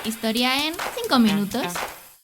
Historia en 5 minutos.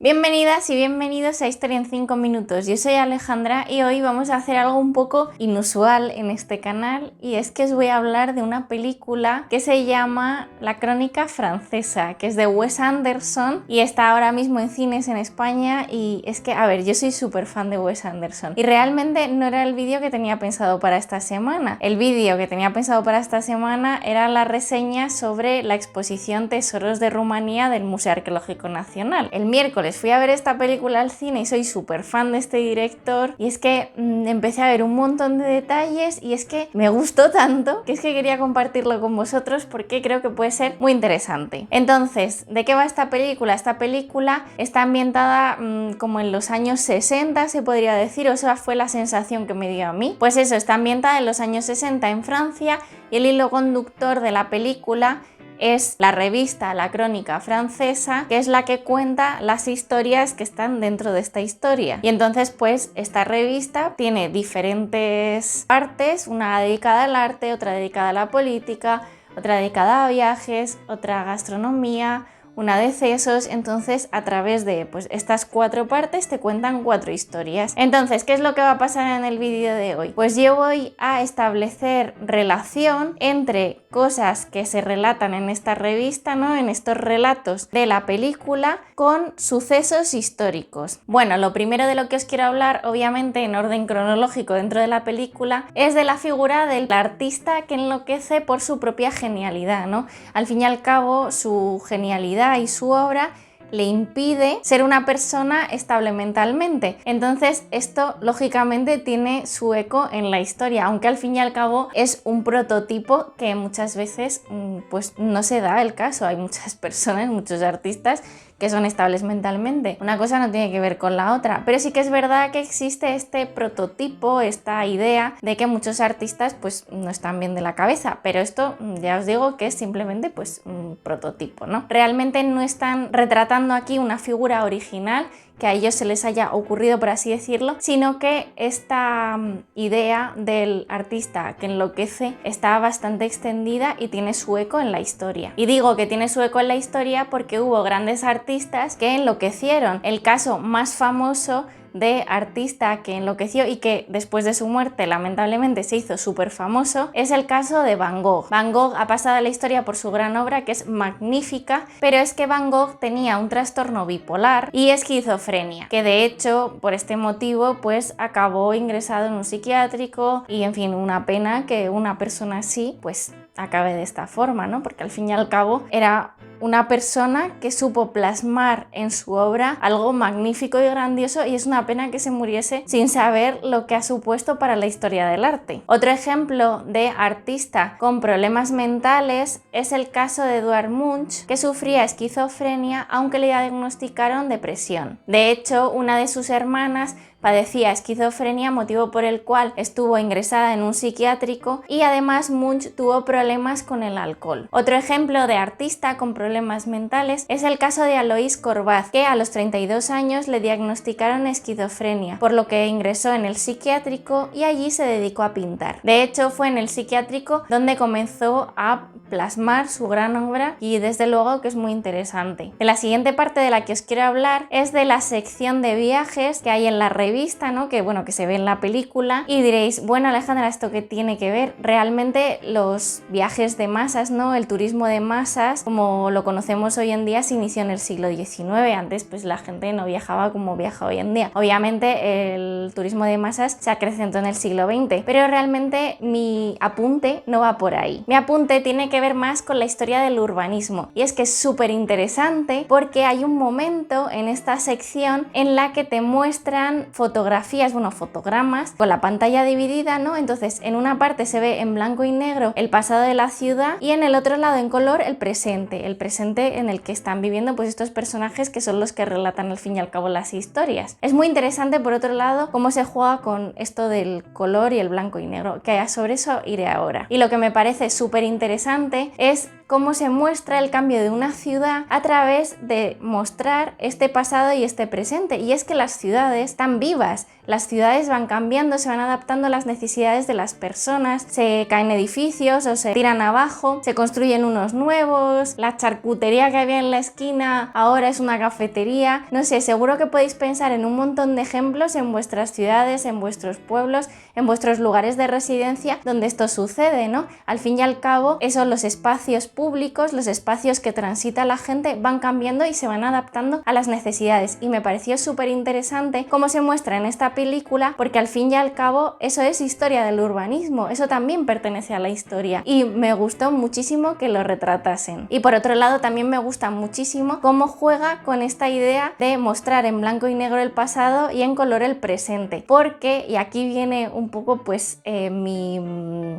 Bienvenidas y bienvenidos a Historia en 5 minutos. Yo soy Alejandra y hoy vamos a hacer algo un poco inusual en este canal, y es que os voy a hablar de una película que se llama La Crónica Francesa, que es de Wes Anderson y está ahora mismo en cines en España. Y es que, a ver, yo soy súper fan de Wes Anderson y realmente no era el vídeo que tenía pensado para esta semana. El vídeo que tenía pensado para esta semana era la reseña sobre la exposición Tesoros de Rumanía del Museo Arqueológico Nacional. El miércoles fui a ver esta película al cine y soy súper fan de este director, y es que empecé a ver un montón de detalles y es que me gustó tanto que es que quería compartirlo con vosotros porque creo que puede ser muy interesante. Entonces, ¿de qué va esta película? Esta película está ambientada como en los años 60, se podría decir, o esa fue la sensación que me dio a mí. Pues eso, está ambientada en los años 60 en Francia, y el hilo conductor de la película es la revista La Crónica Francesa, que es la que cuenta las historias que están dentro de esta historia. Y entonces, pues, esta revista tiene diferentes partes, una dedicada al arte, otra dedicada a la política, otra dedicada a viajes, otra a gastronomía, una de decesos. Entonces, a través de estas 4 partes te cuentan 4 historias. Entonces, ¿qué es lo que va a pasar en el vídeo de hoy? Pues yo voy a establecer relación entre cosas que se relatan en esta revista, ¿no? En estos relatos de la película, con sucesos históricos. Bueno, lo primero de lo que os quiero hablar, obviamente en orden cronológico dentro de la película, es de la figura del artista que enloquece por su propia genialidad, ¿no? Al fin y al cabo, su genialidad y su obra le impide ser una persona estable mentalmente. Entonces, esto lógicamente tiene su eco en la historia, aunque al fin y al cabo es un prototipo que muchas veces pues no se da el caso. Hay muchas personas, muchos artistas que son estables mentalmente. Una cosa no tiene que ver con la otra, pero sí que es verdad que existe este prototipo, esta idea de que muchos artistas pues no están bien de la cabeza, pero esto ya os digo que es simplemente pues un prototipo, ¿no? Realmente no están retratando aquí una figura original que a ellos se les haya ocurrido, por así decirlo, sino que esta idea del artista que enloquece está bastante extendida y tiene su eco en la historia. Y digo que tiene su eco en la historia porque hubo grandes artistas que enloquecieron. El caso más famoso de artista que enloqueció y que después de su muerte lamentablemente se hizo súper famoso es el caso de Van Gogh. Van Gogh ha pasado a la historia por su gran obra, que es magnífica, pero es que Van Gogh tenía un trastorno bipolar y esquizofrenia, que de hecho por este motivo pues acabó ingresado en un psiquiátrico, y en fin, una pena que una persona así pues acabe de esta forma, ¿no? Porque al fin y al cabo era una persona que supo plasmar en su obra algo magnífico y grandioso, y es una pena que se muriese sin saber lo que ha supuesto para la historia del arte. Otro ejemplo de artista con problemas mentales es el caso de Edvard Munch, que sufría esquizofrenia aunque le diagnosticaron depresión. De hecho, una de sus hermanas padecía esquizofrenia, motivo por el cual estuvo ingresada en un psiquiátrico, y además Munch tuvo problemas con el alcohol. Otro ejemplo de artista con problemas mentales es el caso de Alois Corbaz, que a los 32 años le diagnosticaron esquizofrenia, por lo que ingresó en el psiquiátrico y allí se dedicó a pintar. De hecho, fue en el psiquiátrico donde comenzó a plasmar su gran obra, y desde luego que es muy interesante. De la siguiente parte de la que os quiero hablar es de la sección de viajes que hay en la revista, ¿no? Que bueno, que se ve en la película, y diréis, bueno, Alejandra, ¿esto qué tiene que ver? Realmente los viajes de masas, ¿no? El turismo de masas, como lo conocemos hoy en día, se inició en el siglo XIX. Antes pues la gente no viajaba como viaja hoy en día. Obviamente el turismo de masas se acrecentó en el siglo XX, pero realmente mi apunte no va por ahí. Mi apunte tiene que ver más con la historia del urbanismo, y es que es súper interesante porque hay un momento en esta sección en la que te muestran fotografías, bueno, fotogramas con la pantalla dividida, ¿no? Entonces en una parte se ve en blanco y negro el pasado de la ciudad y en el otro lado en color el presente en el que están viviendo pues estos personajes que son los que relatan al fin y al cabo las historias. Es muy interesante, por otro lado, cómo se juega con esto del color y el blanco y negro, que sobre eso iré ahora. Y lo que me parece súper interesante es cómo se muestra el cambio de una ciudad a través de mostrar este pasado y este presente. Y es que las ciudades están vivas, las ciudades van cambiando, se van adaptando a las necesidades de las personas, se caen edificios o se tiran abajo, se construyen unos nuevos, la charcutería que había en la esquina ahora es una cafetería, no sé, seguro que podéis pensar en un montón de ejemplos en vuestras ciudades, en vuestros pueblos, en vuestros lugares de residencia donde esto sucede, ¿no? Al fin y al cabo, eso, los espacios públicos, los espacios que transita la gente van cambiando y se van adaptando a las necesidades, y me pareció súper interesante cómo se muestra en esta película, porque al fin y al cabo eso es historia del urbanismo, eso también pertenece a la historia, y me gustó muchísimo que lo retratasen. Y por otro lado también me gusta muchísimo cómo juega con esta idea de mostrar en blanco y negro el pasado y en color el presente, porque, y aquí viene un poco pues mi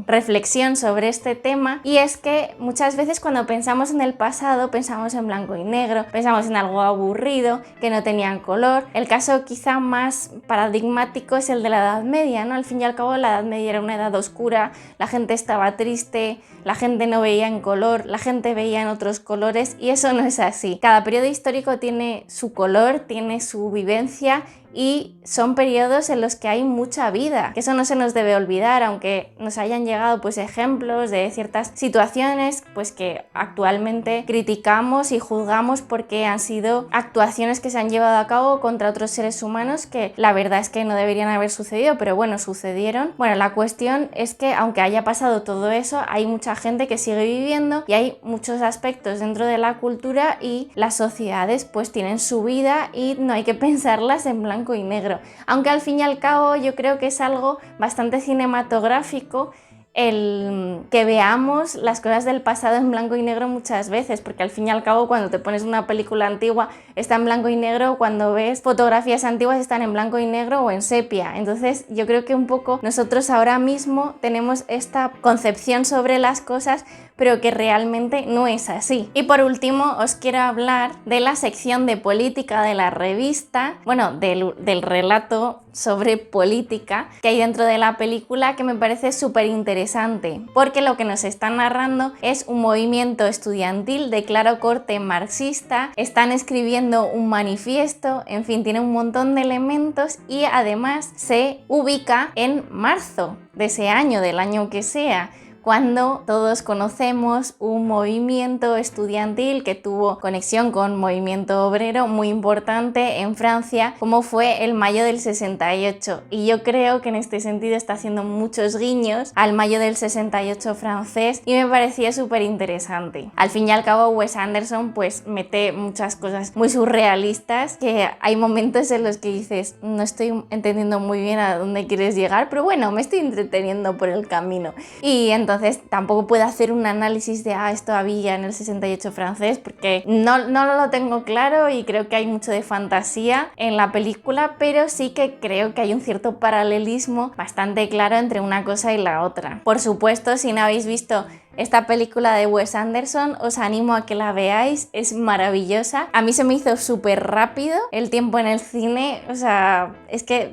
reflexión sobre este tema, y es que muchas veces cuando pensamos en el pasado pensamos en blanco y negro, pensamos en algo aburrido, que no tenían color. El caso quizá más paradigmático es el de la Edad Media, ¿no? Al fin y al cabo la Edad Media era una edad oscura, la gente estaba triste, la gente no veía en color, la gente veía en otros colores, y eso no es así. Cada periodo histórico tiene su color, tiene su vivencia, y son periodos en los que hay mucha vida, que eso no se nos debe olvidar, aunque nos hayan llegado pues ejemplos de ciertas situaciones pues que actualmente criticamos y juzgamos porque han sido actuaciones que se han llevado a cabo contra otros seres humanos que la verdad es que no deberían haber sucedido, pero bueno, sucedieron. Bueno, la cuestión es que aunque haya pasado todo eso, hay mucha gente que sigue viviendo y hay muchos aspectos dentro de la cultura y las sociedades pues tienen su vida y no hay que pensarlas en blanco y negro, aunque al fin y al cabo yo creo que es algo bastante cinematográfico el que veamos las cosas del pasado en blanco y negro muchas veces, porque al fin y al cabo cuando te pones una película antigua está en blanco y negro, cuando ves fotografías antiguas están en blanco y negro o en sepia. Entonces yo creo que un poco nosotros ahora mismo tenemos esta concepción sobre las cosas, pero que realmente no es así. Y por último os quiero hablar de la sección de política de la revista, bueno, del relato sobre política que hay dentro de la película, que me parece súper interesante, porque lo que nos está narrando es un movimiento estudiantil de claro corte marxista, están escribiendo un manifiesto, en fin, tiene un montón de elementos y además se ubica en marzo de ese año, del año que sea, cuando todos conocemos un movimiento estudiantil que tuvo conexión con un movimiento obrero muy importante en Francia, como fue el Mayo del 68. Y yo creo que en este sentido está haciendo muchos guiños al Mayo del 68 francés y me parecía súper interesante. Al fin y al cabo, Wes Anderson pues mete muchas cosas muy surrealistas, que hay momentos en los que dices, no estoy entendiendo muy bien a dónde quieres llegar, pero bueno, me estoy entreteniendo por el camino. Y entonces tampoco puedo hacer un análisis de esto había en el 68 francés, porque no lo tengo claro y creo que hay mucho de fantasía en la película, pero sí que creo que hay un cierto paralelismo bastante claro entre una cosa y la otra. Por supuesto, si no habéis visto esta película de Wes Anderson, os animo a que la veáis, es maravillosa. A mí se me hizo súper rápido el tiempo en el cine, o sea, es que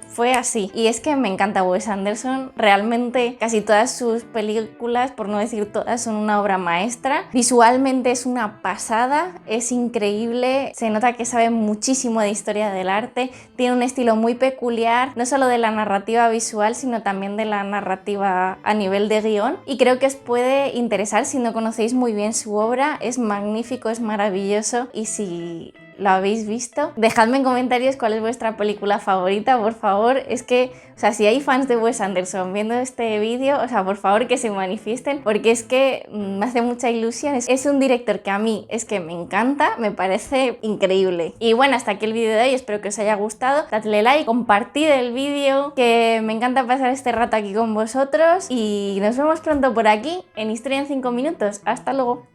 fue así. Y es que me encanta Wes Anderson, realmente casi todas sus películas, por no decir todas, son una obra maestra. Visualmente es una pasada, es increíble, se nota que sabe muchísimo de historia del arte, tiene un estilo muy peculiar, no solo de la narrativa visual, sino también de la narrativa a nivel de guión, y creo que os puede interesar si no conocéis muy bien su obra. Es magnífico, es maravilloso, y si lo habéis visto, dejadme en comentarios cuál es vuestra película favorita, por favor. Es que, o sea, si hay fans de Wes Anderson viendo este vídeo, o sea, por favor que se manifiesten, porque es que me hace mucha ilusión. Es un director que a mí es que me encanta, me parece increíble. Y bueno, hasta aquí el vídeo de hoy, espero que os haya gustado. Dadle like, compartid el vídeo, que me encanta pasar este rato aquí con vosotros, y nos vemos pronto por aquí en Historia en 5 minutos. Hasta luego.